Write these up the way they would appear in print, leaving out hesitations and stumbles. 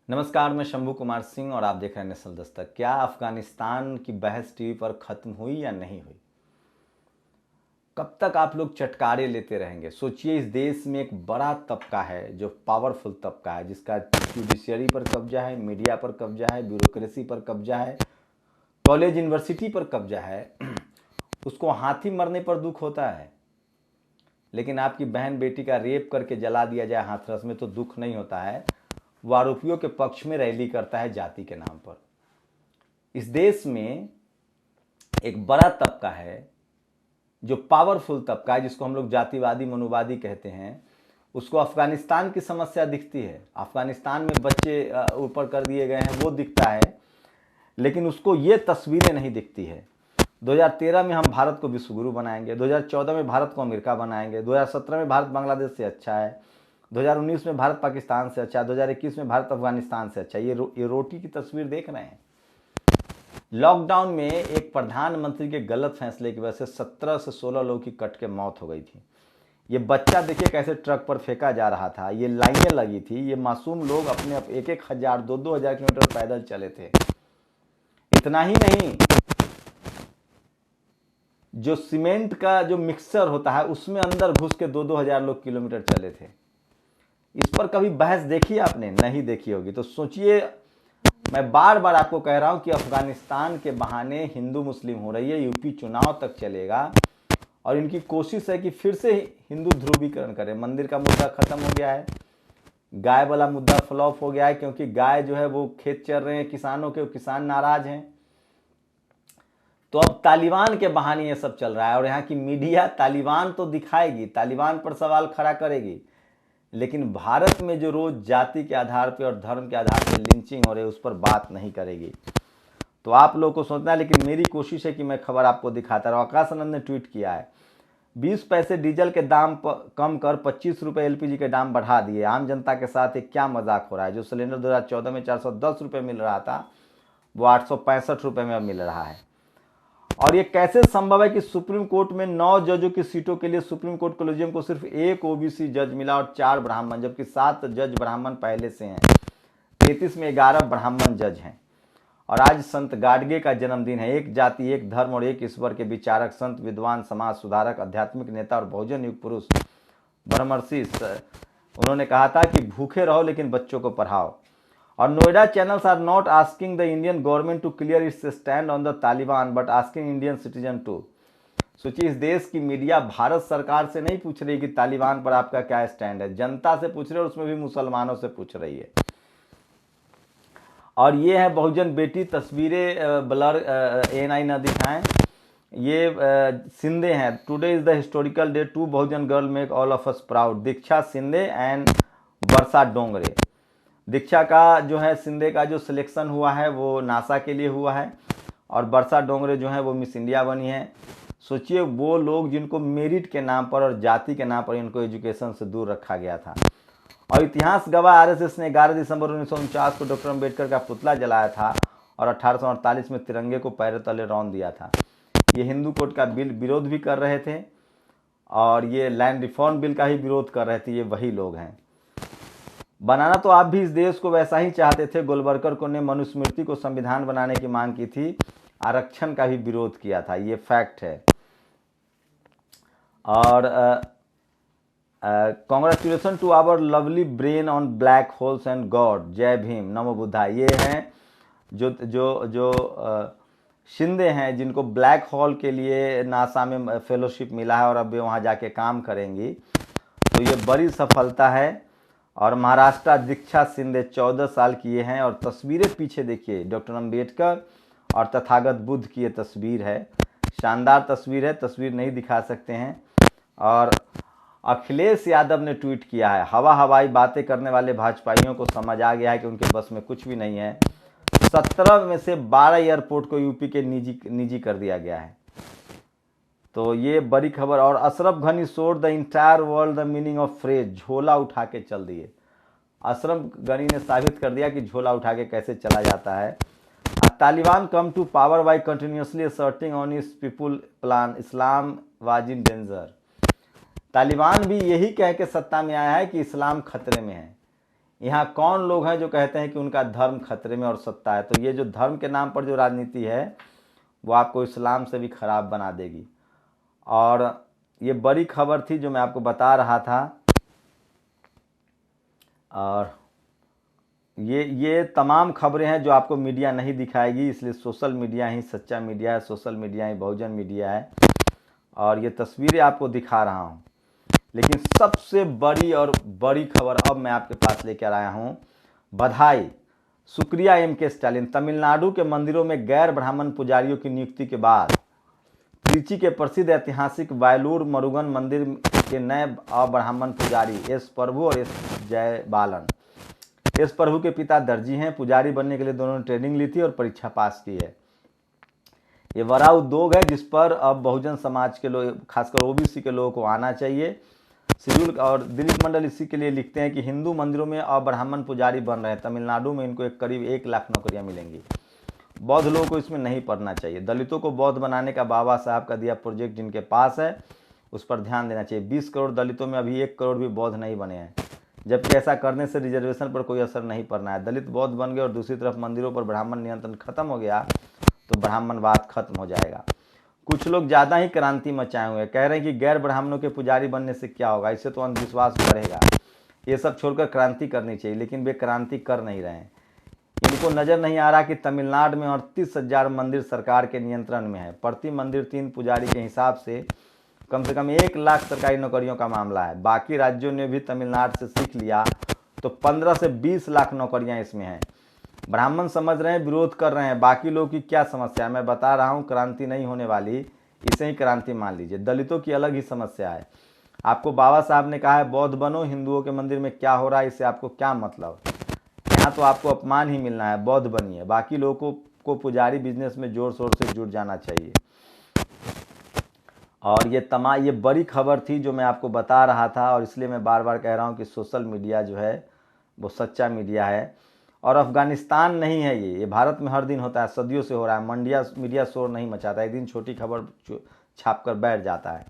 नमस्कार, मैं शंभू कुमार सिंह और आप देख रहे हैं नेशनल दस्तक। क्या अफगानिस्तान की बहस टीवी पर खत्म हुई या नहीं हुई? कब तक आप लोग चटकारे लेते रहेंगे? सोचिए, इस देश में एक बड़ा तबका है जो पावरफुल तबका है, जिसका जुडिशियरी पर कब्जा है, मीडिया पर कब्जा है, ब्यूरोक्रेसी पर कब्जा है, कॉलेज यूनिवर्सिटी पर कब्जा है। उसको हाथी मरने पर दुख होता है, लेकिन आपकी बहन बेटी का रेप करके जला दिया जाए हाथरस में तो दुख नहीं होता है। वो आरोपियों के पक्ष में रैली करता है जाति के नाम पर। इस देश में एक बड़ा तबका है जो पावरफुल तबका है, जिसको हम लोग जातिवादी मनुवादी कहते हैं। उसको अफगानिस्तान की समस्या दिखती है, अफगानिस्तान में बच्चे ऊपर कर दिए गए हैं वो दिखता है, लेकिन उसको ये तस्वीरें नहीं दिखती है। 2013 में हम भारत को विश्वगुरु बनाएंगे, 2014 में भारत को अमेरिका बनाएंगे, 2017 में भारत बांग्लादेश से अच्छा है, 2019 में भारत पाकिस्तान से अच्छा है, 2021 में भारत अफगानिस्तान से अच्छा है। ये रोटी की तस्वीर देख रहे हैं। लॉकडाउन में एक प्रधानमंत्री के गलत फैसले की वजह से 17 से 16 लोगों की कट के मौत हो गई थी। ये बच्चा देखिए कैसे ट्रक पर फेंका जा रहा था, ये लाइनें लगी थी, ये मासूम लोग अपने 1-1 हज़ार 2-2 हज़ार किलोमीटर पैदल चले थे। इतना ही नहीं, जो सीमेंट का जो मिक्सर होता है उसमें अंदर घुस के 2-2 हज़ार लोग किलोमीटर चले थे। इस पर कभी बहस देखी आपने? नहीं देखी होगी। तो सोचिए, मैं बार बार आपको कह रहा हूं कि अफगानिस्तान के बहाने हिंदू मुस्लिम हो रही है, यूपी चुनाव तक चलेगा और इनकी कोशिश है कि फिर से हिंदू ध्रुवीकरण करें। मंदिर का मुद्दा खत्म हो गया है, गाय वाला मुद्दा फ्लॉप हो गया है, क्योंकि गाय जो है वो खेत चर रहे हैं किसानों के, किसान नाराज हैं। तो अब तालिबान के बहाने ये सब चल रहा है और यहाँ की मीडिया तालिबान तो दिखाएगी, तालिबान पर सवाल खड़ा करेगी, लेकिन भारत में जो रोज जाति के आधार पर और धर्म के आधार पर लिंचिंग हो रही है उस पर बात नहीं करेगी। तो आप लोगों को सोचना है, लेकिन मेरी कोशिश है कि मैं खबर आपको दिखाता रहूं। आकाश आनंद ने ट्वीट किया है, 20 पैसे डीजल के दाम कम कर 25 रुपये एलपीजी के दाम बढ़ा दिए। आम जनता के साथ एक क्या मजाक हो रहा है। जो सिलेंडर 2014 में 410 रुपये मिल रहा था वो 865 रुपये में अब मिल रहा है। और ये कैसे संभव है कि सुप्रीम कोर्ट में 9 जजों की सीटों के लिए सुप्रीम कोर्ट कोलेजियम को सिर्फ 1 ओबीसी जज मिला और 4 ब्राह्मण, जबकि 7 जज ब्राह्मण पहले से हैं। 33 में 11 ब्राह्मण जज हैं। और आज संत गाडगे का जन्मदिन है। एक जाति, एक धर्म और एक ईश्वर के विचारक, संत, विद्वान, समाज सुधारक, आध्यात्मिक नेता और बहुजन युग पुरुष ब्रह्मर्षि, उन्होंने कहा था कि भूखे रहो लेकिन बच्चों को पढ़ाओ। और Noida channels are not asking the Indian government to clear its stand on the Taliban but asking Indian citizen to. सोचिए, इस देश की मीडिया भारत सरकार से नहीं पूछ रही कि तालिबान पर आपका क्या स्टैंड है, जनता से पूछ रही है, और उसमें भी मुसलमानों से पूछ रही है। और ये है बहुजन बेटी, तस्वीरें ब्लर ANI न दिखाएं। ये सिंधे हैं। Today is the historical day to Bahujan girl make all of us proud. Diksha Shinde and Varsha Dongre. Diksha का जो है, सिंधे का जो सिलेक्शन हुआ है वो नासा के लिए हुआ है, और वर्षा डोंगरे जो है वो मिस इंडिया बनी है। सोचिए, वो लोग जिनको मेरिट के नाम पर और जाति के नाम पर इनको एजुकेशन से दूर रखा गया था। और इतिहास गवाह, आरएसएस ने 11 दिसंबर 1949 को डॉक्टर अम्बेडकर का पुतला जलाया था और 1848 में तिरंगे को पैरों तले रौंद दिया था। ये हिंदू कोड का बिल विरोध भी कर रहे थे और ये लैंड रिफॉर्म बिल का ही विरोध कर रहे थे। ये वही लोग हैं। बनाना तो आप भी इस देश को वैसा ही चाहते थे। गोलवलकर को ने मनुस्मृति को संविधान बनाने की मांग की थी, आरक्षण का भी विरोध किया था, ये फैक्ट है। और congratulation to our lovely brain on black holes and god, जय भीम, नमो बुद्धा। ये हैं जो जो जो शिंदे हैं, जिनको ब्लैक होल के लिए नासा में फेलोशिप मिला है और अब वे वहाँ जाके काम करेंगी। तो ये बड़ी सफलता है। और महाराष्ट्र दीक्षा सिंधे 14 साल की ये हैं। और तस्वीरें पीछे देखिए, डॉक्टर अम्बेडकर और तथागत बुद्ध की ये तस्वीर है। शानदार तस्वीर है, तस्वीर नहीं दिखा सकते हैं। और अखिलेश यादव ने ट्वीट किया है, हवाई बातें करने वाले भाजपाइयों को समझ आ गया है कि उनके बस में कुछ भी नहीं है। 17 में से 12 एयरपोर्ट को यूपी के निजी कर दिया गया है। तो ये बड़ी खबर। और अशरफ घनी showed the entire world the meaning of phrase, झोला उठा के चल दिए। अशरफ घनी ने साबित कर दिया कि झोला उठा के कैसे चला जाता है। Taliban come to power by continuously asserting on its people plan Islam was in danger. Taliban भी यही कह के सत्ता में आया है कि इस्लाम खतरे में है। यहाँ कौन लोग हैं जो कहते हैं कि उनका धर्म खतरे में और सत्ता है। तो ये जो धर्म के नाम पर जो राजनीति है वो आपको इस्लाम से भी खराब बना देगी। और ये बड़ी खबर थी जो मैं आपको बता रहा था। और ये तमाम खबरें हैं जो आपको मीडिया नहीं दिखाएगी, इसलिए सोशल मीडिया ही सच्चा मीडिया है, सोशल मीडिया ही बहुजन मीडिया है। और ये तस्वीरें आपको दिखा रहा हूँ। लेकिन सबसे बड़ी खबर अब मैं आपके पास लेकर आया हूँ। बधाई, शुक्रिया एम.के. स्टालिन। तमिलनाडु के मंदिरों में गैर ब्राह्मण पुजारियों की नियुक्ति के बाद त्रिची के प्रसिद्ध ऐतिहासिक वायलूर मुरुगन मंदिर के नए अब्राह्मण पुजारी एस प्रभु और एस जयबालन। एस प्रभु के पिता दर्जी हैं। पुजारी बनने के लिए दोनों ने ट्रेनिंग ली थी और परीक्षा पास की है। ये बड़ा उद्योग है जिस पर अब बहुजन समाज के लोग, खासकर ओबीसी के लोगों को आना चाहिए। शेड्यूल और दिलीप मंडल इसी के लिए लिखते हैं कि हिंदू मंदिरों में अब्राह्मण पुजारी बन रहे हैं। तमिलनाडु में इनको करीब 1 लाख नौकरियां मिलेंगी। बौद्ध लोगों को इसमें नहीं पढ़ना चाहिए। दलितों को बौद्ध बनाने का बाबा साहब का दिया प्रोजेक्ट जिनके पास है उस पर ध्यान देना चाहिए। 20 करोड़ दलितों में अभी 1 करोड़ भी बौद्ध नहीं बने हैं, जबकि ऐसा करने से रिजर्वेशन पर कोई असर नहीं पड़ना है। दलित बौद्ध बन गए और दूसरी तरफ मंदिरों पर ब्राह्मण नियंत्रण खत्म हो गया तो ब्राह्मणवाद खत्म हो जाएगा। कुछ लोग ज़्यादा ही क्रांति मचाए हुए हैं, कह रहे हैं कि गैर ब्राह्मणों के पुजारी बनने से क्या होगा, इससे तो अंधविश्वास बढ़ेगा। ये सब छोड़कर क्रांति करनी चाहिए, लेकिन वे क्रांति कर नहीं रहे हैं। इनको नज़र नहीं आ रहा कि तमिलनाडु में 38,000 मंदिर सरकार के नियंत्रण में है। प्रति मंदिर 3 पुजारी के हिसाब से कम 1 लाख सरकारी नौकरियों का मामला है। बाकी राज्यों ने भी तमिलनाडु से सीख लिया तो 15 से 20 लाख नौकरियां इसमें हैं। ब्राह्मण समझ रहे हैं, विरोध कर रहे हैं, बाकी लोगों की क्या समस्या है? मैं बता रहा हूं, क्रांति नहीं होने वाली, इसे ही क्रांति मान लीजिए। दलितों की अलग ही समस्या है। आपको बाबा साहब ने कहा है बौद्ध बनो, हिंदुओं के मंदिर में क्या हो रहा है इससे आपको क्या मतलब? यहाँ तो आपको अपमान ही मिलना है, बौद्ध बनिए। बाकी लोगों को पुजारी बिजनेस में जोर शोर से जुड़ जाना चाहिए। और ये बड़ी खबर थी जो मैं आपको बता रहा था, और इसलिए मैं बार बार कह रहा हूँ कि सोशल मीडिया जो है वो सच्चा मीडिया है। और अफगानिस्तान नहीं है ये भारत में हर दिन होता है, सदियों से हो रहा है। मीडिया शोर नहीं मचाता, एक दिन छोटी खबर छाप कर बैठ जाता है।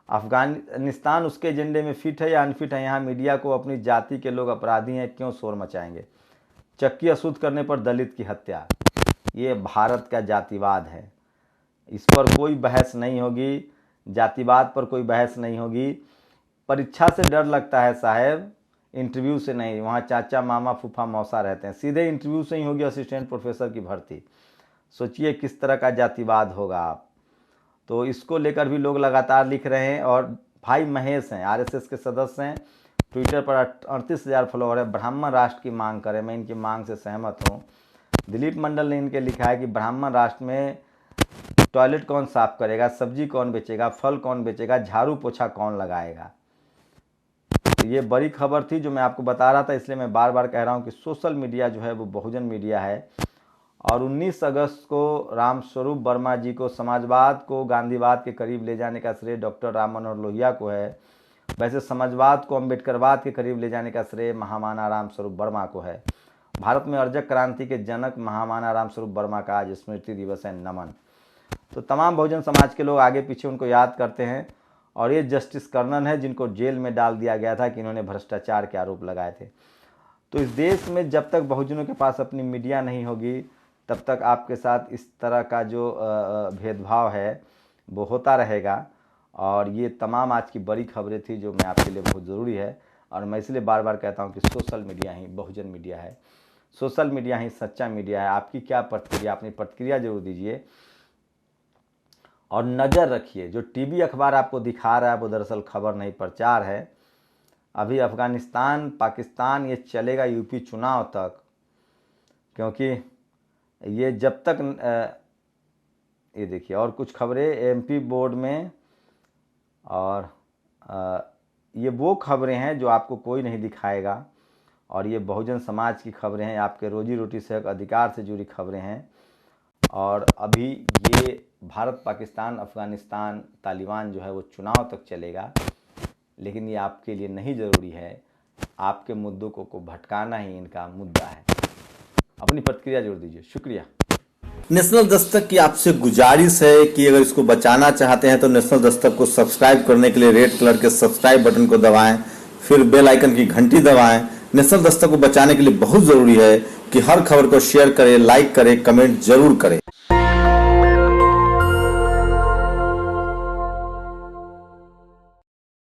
अफगानिस्तान उसके एजेंडे में फिट है या अनफिट है, यहाँ मीडिया को अपनी जाति के लोग अपराधी हैं, क्यों शोर मचाएंगे? चक्की अशुद्ध करने पर दलित की हत्या, ये भारत का जातिवाद है। इस पर कोई बहस नहीं होगी, जातिवाद पर कोई बहस नहीं होगी। परीक्षा से डर लगता है साहब, इंटरव्यू से नहीं। वहाँ चाचा मामा फूफा मौसा रहते हैं, सीधे इंटरव्यू से ही होगी असिस्टेंट प्रोफेसर की भर्ती। सोचिए किस तरह का जातिवाद होगा आप। तो इसको लेकर भी लोग लगातार लिख रहे हैं। और भाई महेश हैं, आरएसएस के सदस्य हैं, ट्विटर पर 38,000 फॉलोअर है, ब्राह्मण राष्ट्र की मांग करें। मैं इनकी मांग से सहमत हूँ। दिलीप मंडल ने इनके लिखा है कि ब्राह्मण राष्ट्र में टॉयलेट कौन साफ करेगा, सब्जी कौन बेचेगा, फल कौन बेचेगा, झाड़ू पोछा कौन लगाएगा। तो ये बड़ी खबर थी जो मैं आपको बता रहा था, इसलिए मैं बार बार कह रहा हूँ कि सोशल मीडिया जो है वो बहुजन मीडिया है। और 19 अगस्त को रामस्वरूप वर्मा जी को समाजवाद को गांधीवाद के करीब ले जाने का श्रेय डॉक्टर राम मनोहर लोहिया को है। वैसे समाजवाद को अम्बेडकरवाद के करीब ले जाने का श्रेय महामाना रामस्वरूप वर्मा को है। भारत में अर्जक क्रांति के जनक महामाना रामस्वरूप वर्मा का आज स्मृति दिवस है, नमन। तो तमाम बहुजन समाज के लोग आगे पीछे उनको याद करते हैं। और ये जस्टिस कर्नन है जिनको जेल में डाल दिया गया था कि इन्होंने भ्रष्टाचार के आरोप लगाए थे। तो इस देश में जब तक बहुजनों के पास अपनी मीडिया नहीं होगी तब तक आपके साथ इस तरह का जो भेदभाव है वो होता रहेगा। और ये तमाम आज की बड़ी खबरें थी जो मैं आपके लिए बहुत ज़रूरी है। और मैं इसलिए बार बार कहता हूँ कि सोशल मीडिया ही बहुजन मीडिया है, सोशल मीडिया ही सच्चा मीडिया है। आपकी क्या प्रतिक्रिया, अपनी प्रतिक्रिया जरूर दीजिए। और नज़र रखिए, जो टीवी अखबार आपको दिखा रहा है वो दरअसल खबर नहीं, प्रचार है। अभी अफ़गानिस्तान पाकिस्तान ये चलेगा यूपी चुनाव तक, क्योंकि ये जब तक ये देखिए। और कुछ खबरें एमपी बोर्ड में, और ये वो खबरें हैं जो आपको कोई नहीं दिखाएगा। और ये बहुजन समाज की खबरें हैं, आपके रोजी रोटी से अधिकार से जुड़ी खबरें हैं। और अभी ये भारत पाकिस्तान अफ़गानिस्तान तालिबान जो है वो चुनाव तक चलेगा, लेकिन ये आपके लिए नहीं ज़रूरी है। आपके मुद्दों को भटकाना ही इनका मुद्दा है। अपनी प्रतिक्रिया जोड़ दीजिए। शुक्रिया। नेशनल दस्तक की आपसे गुजारिश है कि अगर इसको बचाना चाहते हैं तो नेशनल दस्तक को सब्सक्राइब करने के लिए रेड कलर के सब्सक्राइब बटन को दबाएं, फिर बेल आइकन की घंटी दबाएं। नेशनल दस्तक को बचाने के लिए बहुत जरूरी है कि हर खबर को शेयर करें, लाइक करें, कमेंट जरूर करें।